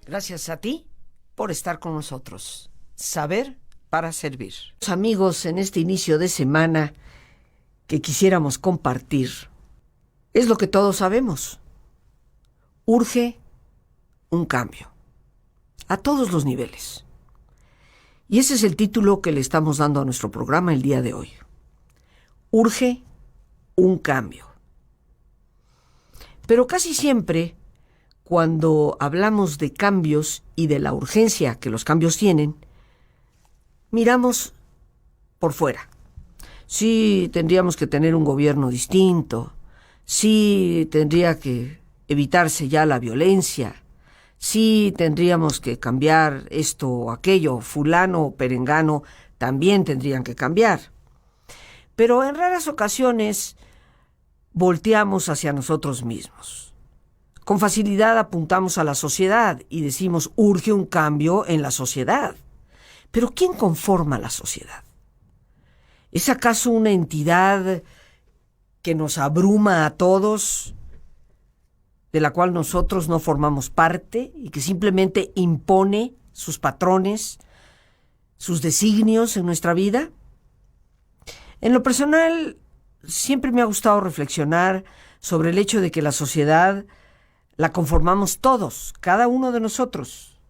Gracias a ti por estar con nosotros. Saber para servir. Amigos, en este inicio de semana que quisiéramos compartir, es lo que todos sabemos. Urge un cambio. A todos los niveles. Y ese es el título que le estamos dando a nuestro programa el día de hoy. Urge un cambio. Pero casi siempre, cuando hablamos de cambios y de la urgencia que los cambios tienen, miramos por fuera. Sí, tendríamos que tener un gobierno distinto. Sí, tendría que evitarse ya la violencia. Sí, tendríamos que cambiar esto o aquello. Fulano o perengano también tendrían que cambiar. Pero en raras ocasiones volteamos hacia nosotros mismos. Con facilidad apuntamos a la sociedad y decimos, urge un cambio en la sociedad. Pero ¿quién conforma la sociedad? ¿Es acaso una entidad que nos abruma a todos, de la cual nosotros no formamos parte y que simplemente impone sus patrones, sus designios en nuestra vida? En lo personal, siempre me ha gustado reflexionar sobre el hecho de que la sociedad la conformamos todos, cada uno de nosotros.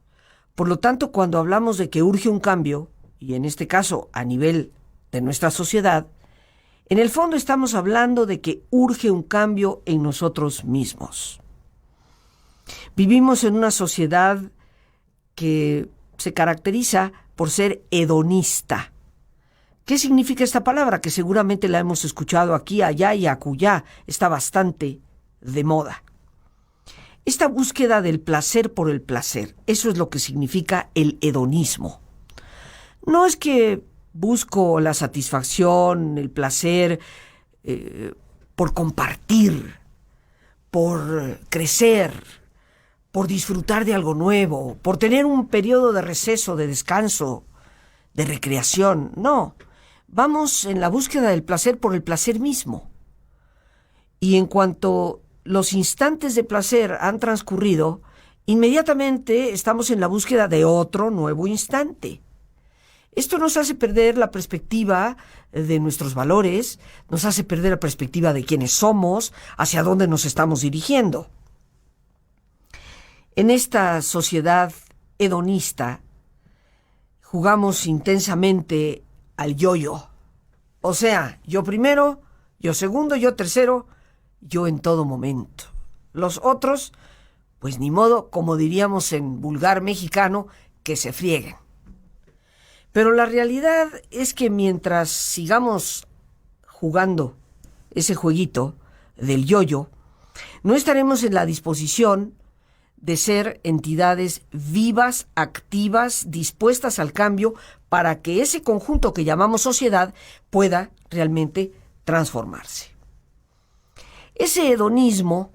Por lo tanto, cuando hablamos de que urge un cambio, y en este caso a nivel de nuestra sociedad, en el fondo estamos hablando de que urge un cambio en nosotros mismos. Vivimos en una sociedad que se caracteriza por ser hedonista. ¿Qué significa esta palabra? Que seguramente la hemos escuchado aquí, allá y acullá. Está bastante de moda. Esta búsqueda del placer por el placer, eso es lo que significa el hedonismo. No es que busco la satisfacción, el placer, por compartir, por crecer, por disfrutar de algo nuevo, por tener un periodo de receso, de descanso, de recreación. No, vamos en la búsqueda del placer por el placer mismo. Y en cuanto los instantes de placer han transcurrido, inmediatamente estamos en la búsqueda de otro nuevo instante. Esto nos hace perder la perspectiva de nuestros valores, nos hace perder la perspectiva de quiénes somos, hacia dónde nos estamos dirigiendo. En esta sociedad hedonista, jugamos intensamente al yo-yo. O sea, yo primero, yo segundo, yo tercero, yo en todo momento. Los otros, pues ni modo, como diríamos en vulgar mexicano, que se frieguen. Pero la realidad es que mientras sigamos jugando ese jueguito del yo-yo, no estaremos en la disposición de ser entidades vivas, activas, dispuestas al cambio para que ese conjunto que llamamos sociedad pueda realmente transformarse. Ese hedonismo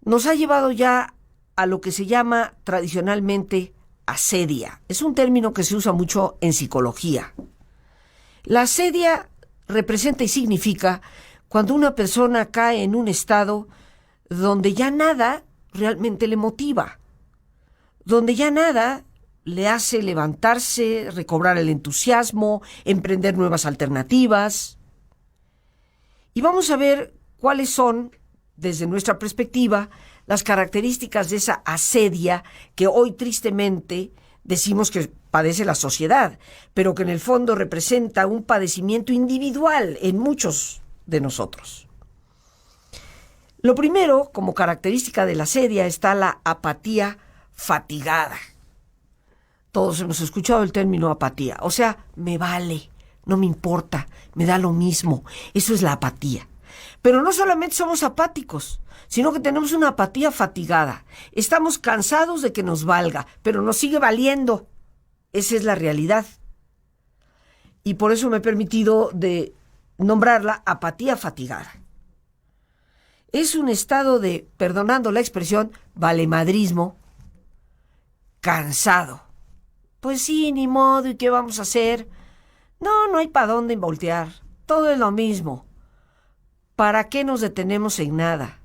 nos ha llevado ya a lo que se llama tradicionalmente asedia. Es un término que se usa mucho en psicología. La asedia representa y significa cuando una persona cae en un estado donde ya nada realmente le motiva, donde ya nada le hace levantarse, recobrar el entusiasmo, emprender nuevas alternativas. Y vamos a ver cuáles son, desde nuestra perspectiva, las características de esa asedia que hoy tristemente decimos que padece la sociedad, pero que en el fondo representa un padecimiento individual en muchos de nosotros. Lo primero, como característica de la asedia, está la apatía fatigada. Todos hemos escuchado el término apatía, o sea, me vale, no me importa, me da lo mismo. Eso es la apatía. Pero no solamente somos apáticos, sino que tenemos una apatía fatigada. Estamos cansados de que nos valga, pero nos sigue valiendo. Esa es la realidad. Y por eso me he permitido de nombrarla apatía fatigada. Es un estado de, perdonando la expresión, valemadrismo, cansado. Pues sí, ni modo, ¿y qué vamos a hacer? No hay para dónde voltear. Todo es lo mismo. ¿Para qué nos detenemos en nada?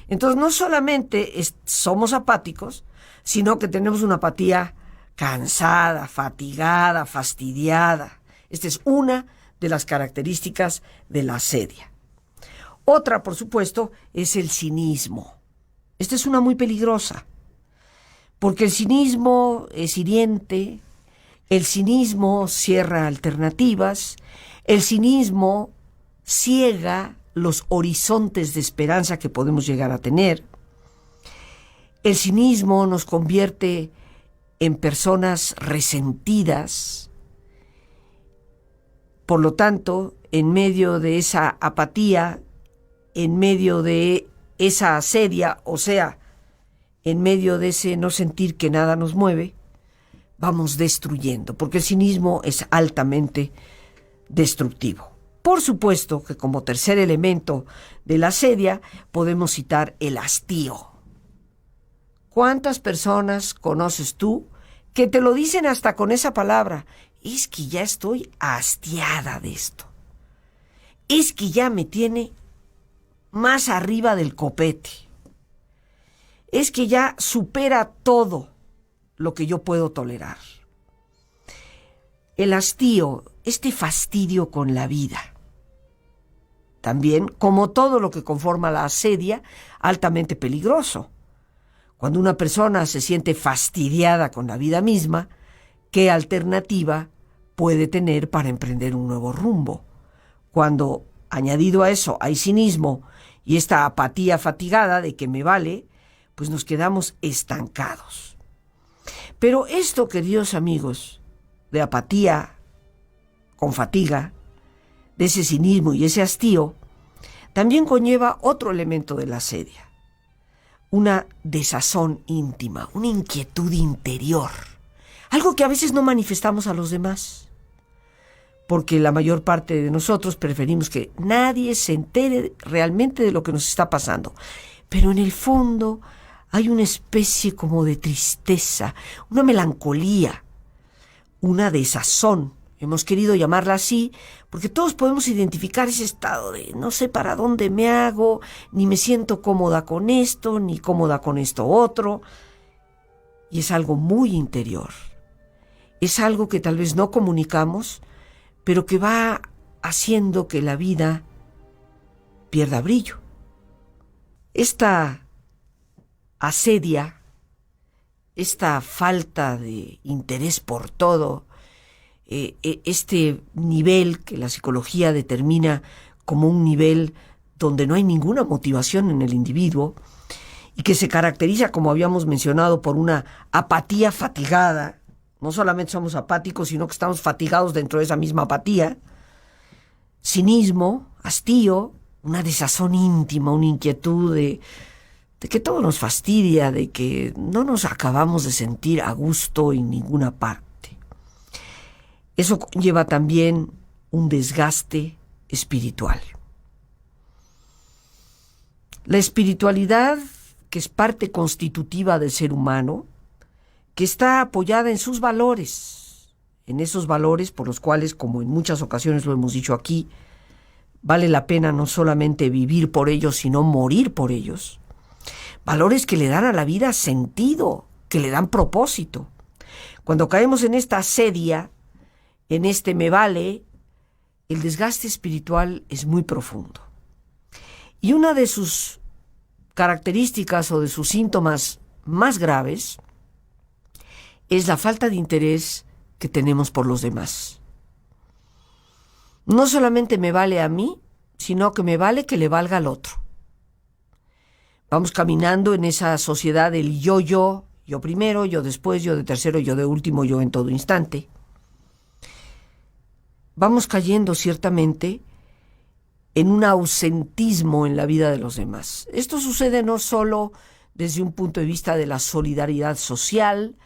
Entonces no solamente somos apáticos, sino que tenemos una apatía cansada, fatigada, fastidiada. Esta es una de las características de la asedia. Otra, por supuesto, es el cinismo. Esta es una muy peligrosa, porque el cinismo es hiriente, el cinismo cierra alternativas, el cinismo ciega los horizontes de esperanza que podemos llegar a tener. El cinismo nos convierte en personas resentidas. Por lo tanto, en medio de esa apatía, en medio de esa asedia, o sea, en medio de ese no sentir que nada nos mueve, vamos destruyendo, porque el cinismo es altamente destructivo. Por supuesto que como tercer elemento de la asedia podemos citar el hastío. ¿Cuántas personas conoces tú que te lo dicen hasta con esa palabra? Es que ya estoy hastiada de esto. Es que ya me tiene más arriba del copete. Es que ya supera todo lo que yo puedo tolerar. El hastío, este fastidio con la vida. También, como todo lo que conforma la asedia, altamente peligroso. Cuando una persona se siente fastidiada con la vida misma, ¿qué alternativa puede tener para emprender un nuevo rumbo? Cuando, añadido a eso, hay cinismo y esta apatía fatigada de que me vale, pues nos quedamos estancados. Pero esto, queridos amigos, de apatía con fatiga, de ese cinismo y ese hastío, también conlleva otro elemento de la asedia. Una desazón íntima, una inquietud interior, algo que a veces no manifestamos a los demás, porque la mayor parte de nosotros preferimos que nadie se entere realmente de lo que nos está pasando, pero en el fondo hay una especie como de tristeza, una melancolía, una desazón. Hemos querido llamarla así porque todos podemos identificar ese estado de no sé para dónde me hago, ni me siento cómoda con esto, ni cómoda con esto otro. Y es algo muy interior. Es algo que tal vez no comunicamos, pero que va haciendo que la vida pierda brillo. Esta asedia, esta falta de interés por todo, este nivel que la psicología determina como un nivel donde no hay ninguna motivación en el individuo y que se caracteriza, como habíamos mencionado, por una apatía fatigada. No solamente somos apáticos, sino que estamos fatigados dentro de esa misma apatía. Cinismo, hastío, una desazón íntima, una inquietud de que todo nos fastidia, de que no nos acabamos de sentir a gusto en ninguna parte. Eso lleva también un desgaste espiritual. La espiritualidad, que es parte constitutiva del ser humano, que está apoyada en sus valores, en esos valores por los cuales, como en muchas ocasiones lo hemos dicho aquí, vale la pena no solamente vivir por ellos, sino morir por ellos. Valores que le dan a la vida sentido, que le dan propósito. Cuando caemos en esta asedia, en este me vale, el desgaste espiritual es muy profundo. Y una de sus características o de sus síntomas más graves es la falta de interés que tenemos por los demás. No solamente me vale a mí, sino que me vale que le valga al otro. Vamos caminando en esa sociedad del yo primero, yo después, yo de tercero, yo de último, yo en todo instante. Vamos cayendo ciertamente en un ausentismo en la vida de los demás. Esto sucede no solo desde un punto de vista de la solidaridad social,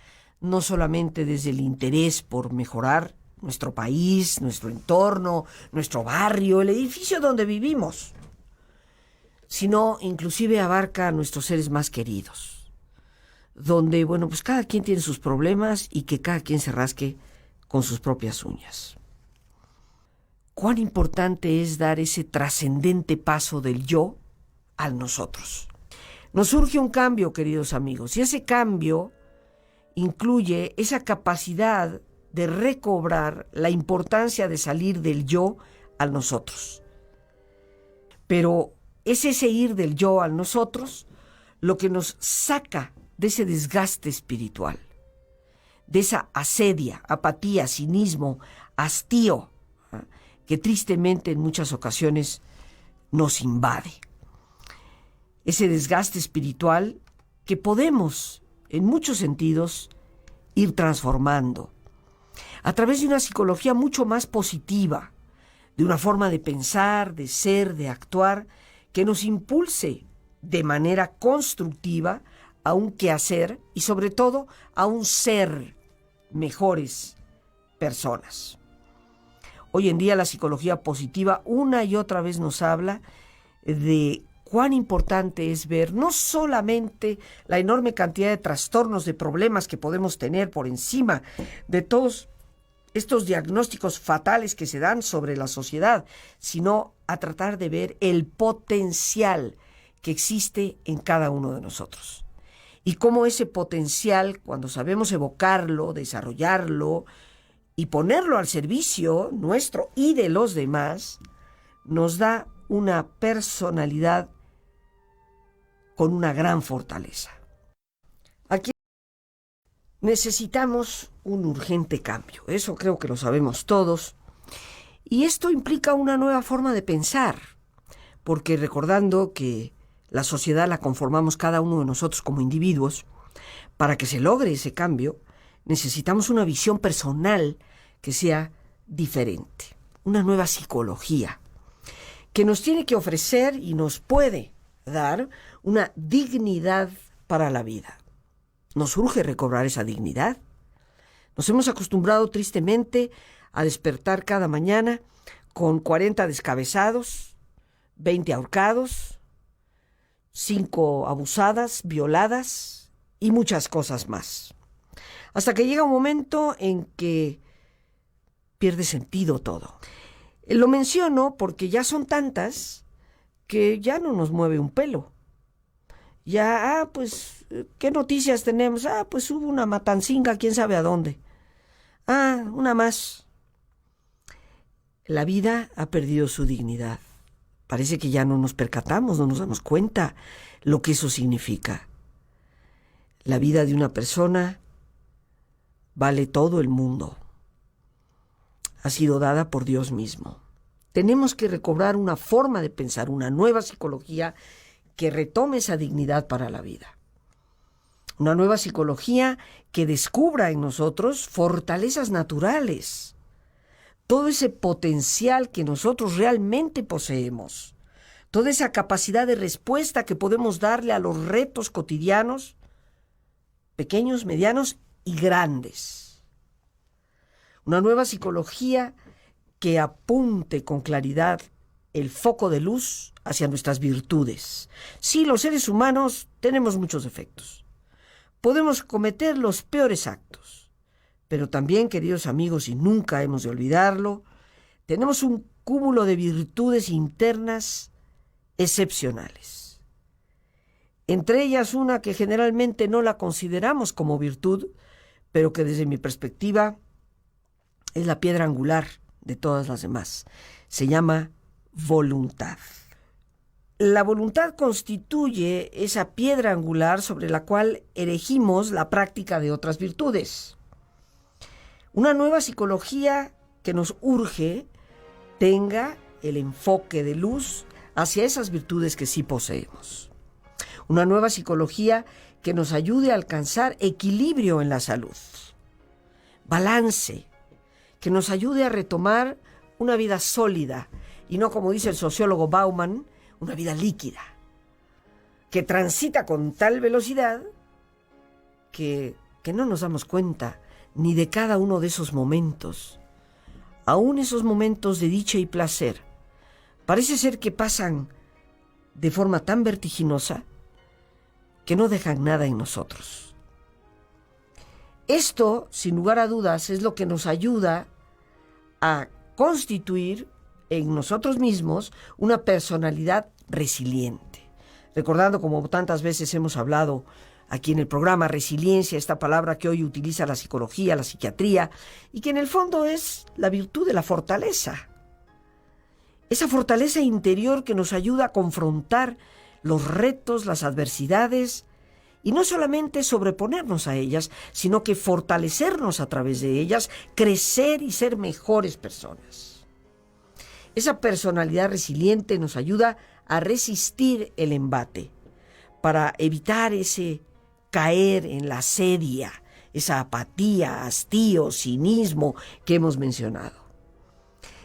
no solamente desde el interés por mejorar nuestro país, nuestro entorno, nuestro barrio, el edificio donde vivimos, sino inclusive abarca a nuestros seres más queridos, donde, pues cada quien tiene sus problemas y que cada quien se rasque con sus propias uñas. Cuán importante es dar ese trascendente paso del yo al nosotros. Nos surge un cambio, queridos amigos, y ese cambio incluye esa capacidad de recobrar la importancia de salir del yo al nosotros. Pero es ese ir del yo al nosotros lo que nos saca de ese desgaste espiritual, de esa asedia, apatía, cinismo, hastío, que tristemente en muchas ocasiones nos invade. Ese desgaste espiritual que podemos, en muchos sentidos, ir transformando a través de una psicología mucho más positiva, de una forma de pensar, de ser, de actuar, que nos impulse de manera constructiva a un quehacer y sobre todo a un ser mejores personas. Hoy en día la psicología positiva una y otra vez nos habla de cuán importante es ver no solamente la enorme cantidad de trastornos, de problemas que podemos tener por encima de todos estos diagnósticos fatales que se dan sobre la sociedad, sino a tratar de ver el potencial que existe en cada uno de nosotros. Y cómo ese potencial, cuando sabemos evocarlo, desarrollarlo y ponerlo al servicio nuestro y de los demás, nos da una personalidad con una gran fortaleza. Aquí necesitamos un urgente cambio, eso creo que lo sabemos todos, y esto implica una nueva forma de pensar, porque recordando que la sociedad la conformamos cada uno de nosotros como individuos, para que se logre ese cambio, necesitamos una visión personal que sea diferente, una nueva psicología, que nos tiene que ofrecer y nos puede dar una dignidad para la vida. Nos urge recobrar esa dignidad. Nos hemos acostumbrado tristemente a despertar cada mañana con 40 descabezados, 20 ahorcados, 5 abusadas, violadas y muchas cosas más. Hasta que llega un momento en que pierde sentido todo. Lo menciono porque ya son tantas que ya no nos mueve un pelo. Ya, pues, ¿qué noticias tenemos? Pues hubo una matancinga, quién sabe a dónde. Una más. La vida ha perdido su dignidad. Parece que ya no nos percatamos, no nos damos cuenta lo que eso significa. La vida de una persona vale todo el mundo. Ha sido dada por Dios mismo. Tenemos que recobrar una forma de pensar, una nueva psicología que retome esa dignidad para la vida. Una nueva psicología que descubra en nosotros fortalezas naturales, todo ese potencial que nosotros realmente poseemos, toda esa capacidad de respuesta que podemos darle a los retos cotidianos, pequeños, medianos y grandes. Una nueva psicología que apunte con claridad el foco de luz hacia nuestras virtudes. Sí, los seres humanos tenemos muchos defectos. Podemos cometer los peores actos. Pero también, queridos amigos, y nunca hemos de olvidarlo, tenemos un cúmulo de virtudes internas excepcionales. Entre ellas una que generalmente no la consideramos como virtud, pero que desde mi perspectiva es la piedra angular de todas las demás. Se llama voluntad. La voluntad constituye esa piedra angular sobre la cual erigimos la práctica de otras virtudes. Una nueva psicología que nos urge tenga el enfoque de luz hacia esas virtudes que sí poseemos. Una nueva psicología que nos ayude a alcanzar equilibrio en la salud, balance, que nos ayude a retomar una vida sólida y no, como dice el sociólogo Bauman, una vida líquida, que transita con tal velocidad que no nos damos cuenta ni de cada uno de esos momentos. Aún esos momentos de dicha y placer, parece ser que pasan de forma tan vertiginosa que no dejan nada en nosotros. Esto, sin lugar a dudas, es lo que nos ayuda a constituir en nosotros mismos una personalidad resiliente. recordando, como tantas veces hemos hablado aquí en el programa, resiliencia, esta palabra que hoy utiliza la psicología, la psiquiatría, y que en el fondo es la virtud de la fortaleza. Esa fortaleza interior que nos ayuda a confrontar los retos, las adversidades, y no solamente sobreponernos a ellas, sino que fortalecernos a través de ellas, crecer y ser mejores personas. Esa personalidad resiliente nos ayuda a resistir el embate, para evitar ese caer en la asedia, esa apatía, hastío, cinismo que hemos mencionado.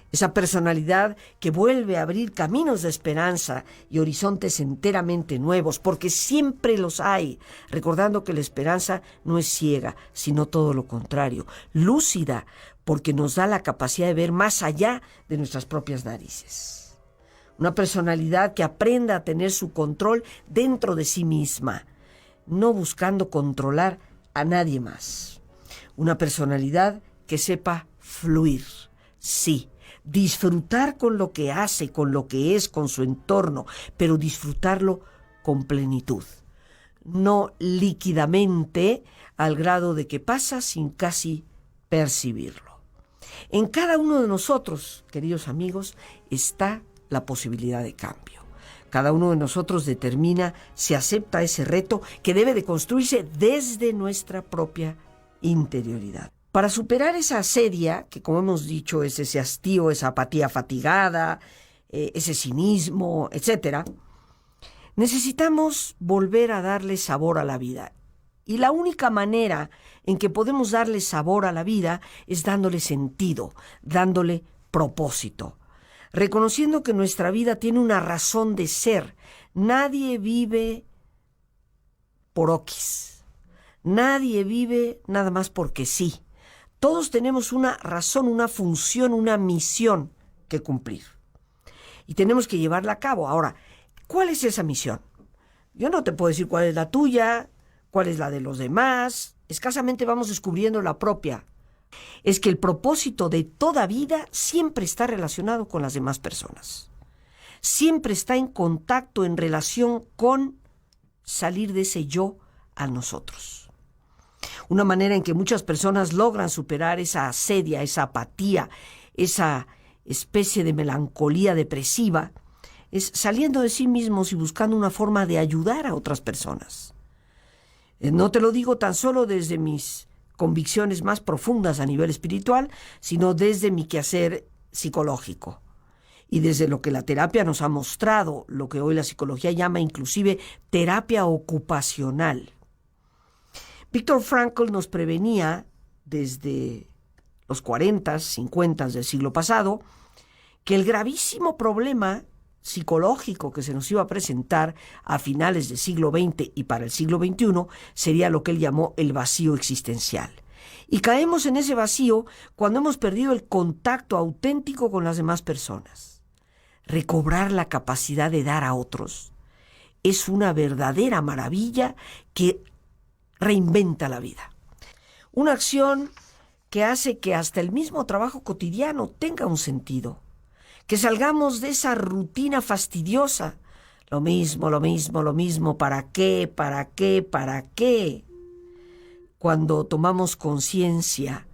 Esa personalidad que vuelve a abrir caminos de esperanza y horizontes enteramente nuevos, porque siempre los hay, recordando que la esperanza no es ciega, sino todo lo contrario, lúcida, porque nos da la capacidad de ver más allá de nuestras propias narices. Una personalidad que aprenda a tener su control dentro de sí misma, no buscando controlar a nadie más. Una personalidad que sepa fluir, sí, disfrutar con lo que hace, con lo que es, con su entorno, pero disfrutarlo con plenitud, no líquidamente al grado de que pasa sin casi percibirlo. En cada uno de nosotros, queridos amigos, está la posibilidad de cambio. Cada uno de nosotros determina si acepta ese reto que debe de construirse desde nuestra propia interioridad. Para superar esa asedia, que como hemos dicho es ese hastío, esa apatía fatigada, ese cinismo, etc., necesitamos volver a darle sabor a la vida. Y la única manera en que podemos darle sabor a la vida es dándole sentido, dándole propósito, reconociendo que nuestra vida tiene una razón de ser. Nadie vive por oquis. Nadie vive nada más porque sí. Todos tenemos una razón, una función, una misión que cumplir. Y tenemos que llevarla a cabo. Ahora, ¿cuál es esa misión? Yo no te puedo decir cuál es la tuya, cuál es la de los demás. Escasamente vamos descubriendo la propia. Es que el propósito de toda vida siempre está relacionado con las demás personas. Siempre está en contacto, en relación con salir de ese yo a nosotros. Una manera en que muchas personas logran superar esa asedia, esa apatía, esa especie de melancolía depresiva, es saliendo de sí mismos y buscando una forma de ayudar a otras personas. No te lo digo tan solo desde mis convicciones más profundas a nivel espiritual, sino desde mi quehacer psicológico y desde lo que la terapia nos ha mostrado, lo que hoy la psicología llama inclusive terapia ocupacional. Viktor Frankl nos prevenía desde los 40, 50 del siglo pasado que el gravísimo problema psicológico que se nos iba a presentar a finales del siglo XX y para el siglo XXI sería lo que él llamó el vacío existencial. Y caemos en ese vacío cuando hemos perdido el contacto auténtico con las demás personas. Recobrar la capacidad de dar a otros es una verdadera maravilla que reinventa la vida. Una acción que hace que hasta el mismo trabajo cotidiano tenga un sentido. Que salgamos de esa rutina fastidiosa. Lo mismo, ¿para qué? Cuando tomamos conciencia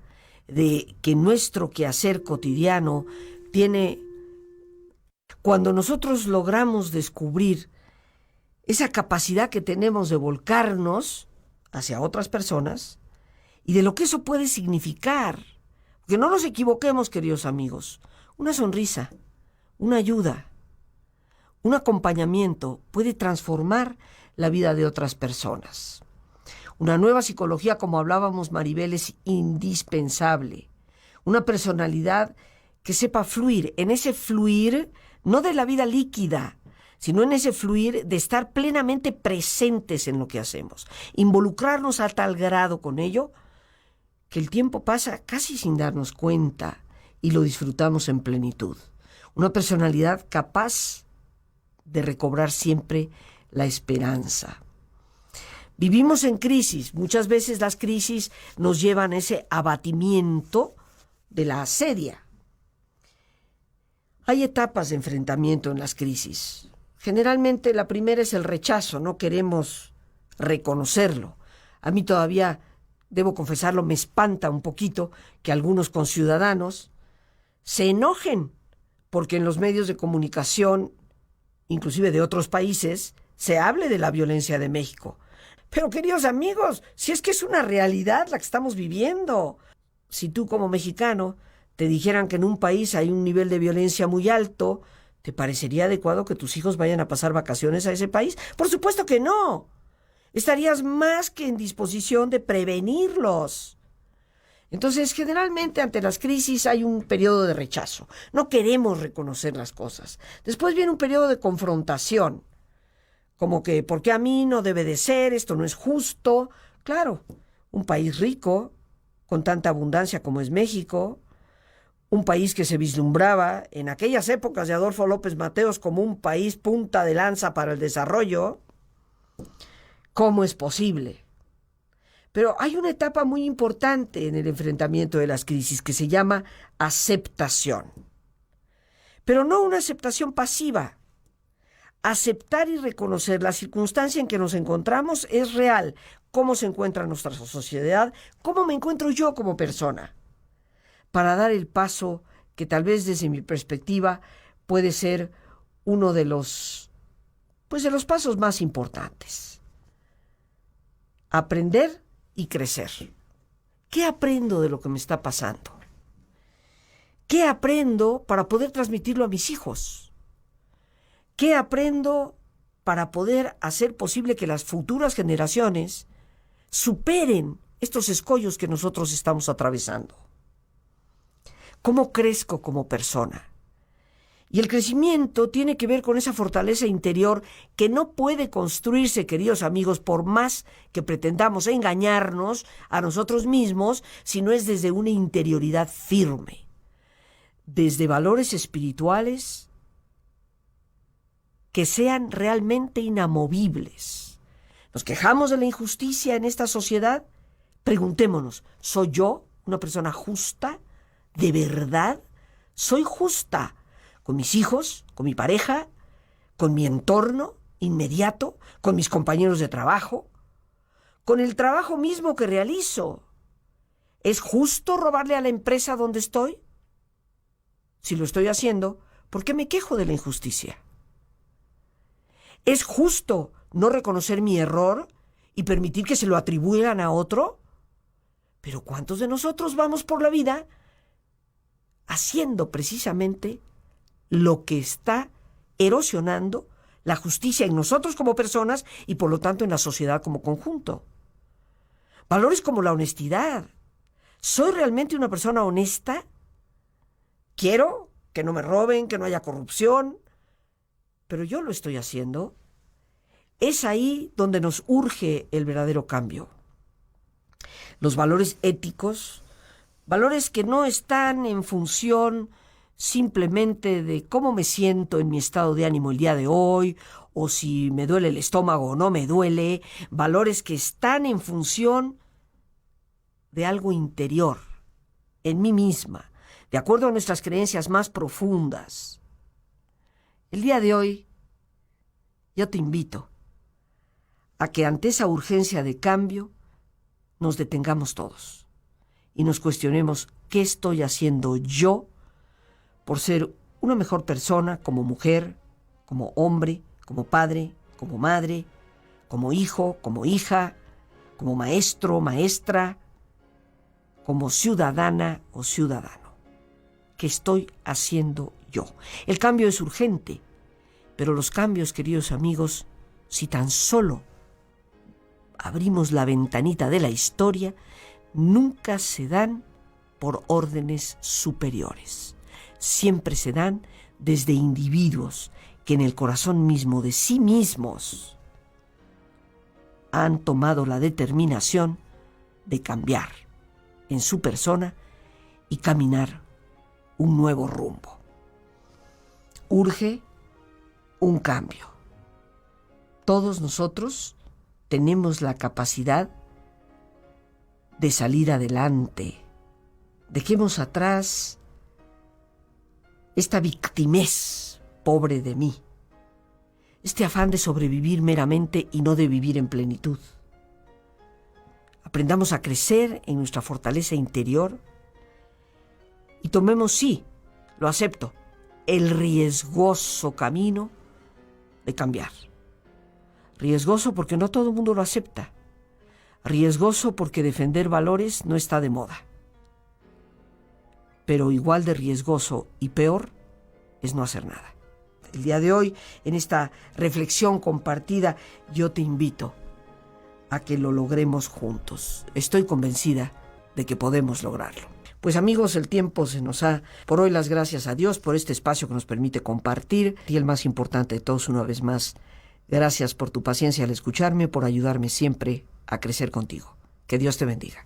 de que nuestro quehacer cotidiano cuando nosotros logramos descubrir esa capacidad que tenemos de volcarnos hacia otras personas y de lo que eso puede significar. Que no nos equivoquemos, queridos amigos. Una sonrisa, una ayuda, un acompañamiento puede transformar la vida de otras personas. Una nueva psicología, como hablábamos, Maribel, es indispensable. Una personalidad que sepa fluir, en ese fluir no de la vida líquida, sino en ese fluir de estar plenamente presentes en lo que hacemos, involucrarnos a tal grado con ello que el tiempo pasa casi sin darnos cuenta y lo disfrutamos en plenitud. Una personalidad capaz de recobrar siempre la esperanza. Vivimos en crisis, muchas veces las crisis nos llevan a ese abatimiento de la asedia. Hay etapas de enfrentamiento en las crisis. Generalmente la primera es el rechazo, no queremos reconocerlo. A mí todavía, debo confesarlo, me espanta un poquito que algunos conciudadanos se enojen porque en los medios de comunicación, inclusive de otros países, se hable de la violencia de México. Pero queridos amigos, si es que es una realidad la que estamos viviendo. Si tú como mexicano te dijeran que en un país hay un nivel de violencia muy alto, ¿te parecería adecuado que tus hijos vayan a pasar vacaciones a ese país? Por supuesto que no. Estarías más que en disposición de prevenirlos. Entonces, generalmente ante las crisis hay un periodo de rechazo. No queremos reconocer las cosas. Después viene un periodo de confrontación. Como que, ¿por qué a mí no debe de ser? Esto no es justo. Claro, un país rico, con tanta abundancia como es México, un país que se vislumbraba en aquellas épocas de Adolfo López Mateos como un país punta de lanza para el desarrollo, ¿cómo es posible? Pero hay una etapa muy importante en el enfrentamiento de las crisis que se llama aceptación. Pero no una aceptación pasiva. Aceptar y reconocer la circunstancia en que nos encontramos es real. Cómo se encuentra nuestra sociedad, cómo me encuentro yo como persona. Para dar el paso que tal vez desde mi perspectiva puede ser uno de los pasos más importantes. Aprender y crecer. ¿Qué aprendo de lo que me está pasando? ¿Qué aprendo para poder transmitirlo a mis hijos? ¿Qué aprendo para poder hacer posible que las futuras generaciones superen estos escollos que nosotros estamos atravesando? ¿Cómo crezco como persona? Y el crecimiento tiene que ver con esa fortaleza interior que no puede construirse, queridos amigos, por más que pretendamos engañarnos a nosotros mismos, si no es desde una interioridad firme, desde valores espirituales que sean realmente inamovibles. ¿Nos quejamos de la injusticia en esta sociedad? Preguntémonos, ¿soy yo una persona justa? ¿De verdad? ¿Soy justa con mis hijos, con mi pareja, con mi entorno inmediato, con mis compañeros de trabajo, con el trabajo mismo que realizo? ¿Es justo robarle a la empresa donde estoy? Si lo estoy haciendo, ¿por qué me quejo de la injusticia? ¿Es justo no reconocer mi error y permitir que se lo atribuyan a otro? Pero ¿cuántos de nosotros vamos por la vida haciendo precisamente lo que está erosionando la justicia en nosotros como personas y por lo tanto en la sociedad como conjunto? Valores como la honestidad. ¿Soy realmente una persona honesta? Quiero que no me roben, que no haya corrupción, pero yo lo estoy haciendo. Es ahí donde nos urge el verdadero cambio. Los valores éticos, valores que no están en función simplemente de cómo me siento en mi estado de ánimo el día de hoy, o si me duele el estómago o no me duele, valores que están en función de algo interior, en mí misma, de acuerdo a nuestras creencias más profundas. El día de hoy, yo te invito a que ante esa urgencia de cambio nos detengamos todos y nos cuestionemos qué estoy haciendo yo por ser una mejor persona como mujer, como hombre, como padre, como madre, como hijo, como hija, como maestro, maestra, como ciudadana o ciudadano. ¿Qué estoy haciendo yo? El cambio es urgente, pero los cambios, queridos amigos, si tan solo abrimos la ventanita de la historia, nunca se dan por órdenes superiores. Siempre se dan desde individuos que en el corazón mismo de sí mismos han tomado la determinación de cambiar en su persona y caminar un nuevo rumbo. Urge un cambio. Todos nosotros tenemos la capacidad de salir adelante. Dejemos atrás esta victimez, pobre de mí. este afán de sobrevivir meramente y no de vivir en plenitud. Aprendamos a crecer en nuestra fortaleza interior y tomemos, sí, lo acepto, el riesgoso camino de cambiar. Riesgoso porque no todo el mundo lo acepta. Riesgoso porque defender valores no está de moda. Pero igual de riesgoso y peor es no hacer nada. El día de hoy, en esta reflexión compartida, yo te invito a que lo logremos juntos. Estoy convencida de que podemos lograrlo. Pues amigos, el tiempo se nos ha... Por hoy las gracias a Dios por este espacio que nos permite compartir. Y el más importante de todos, una vez más, gracias por tu paciencia al escucharme, por ayudarme siempre a crecer contigo. Que Dios te bendiga.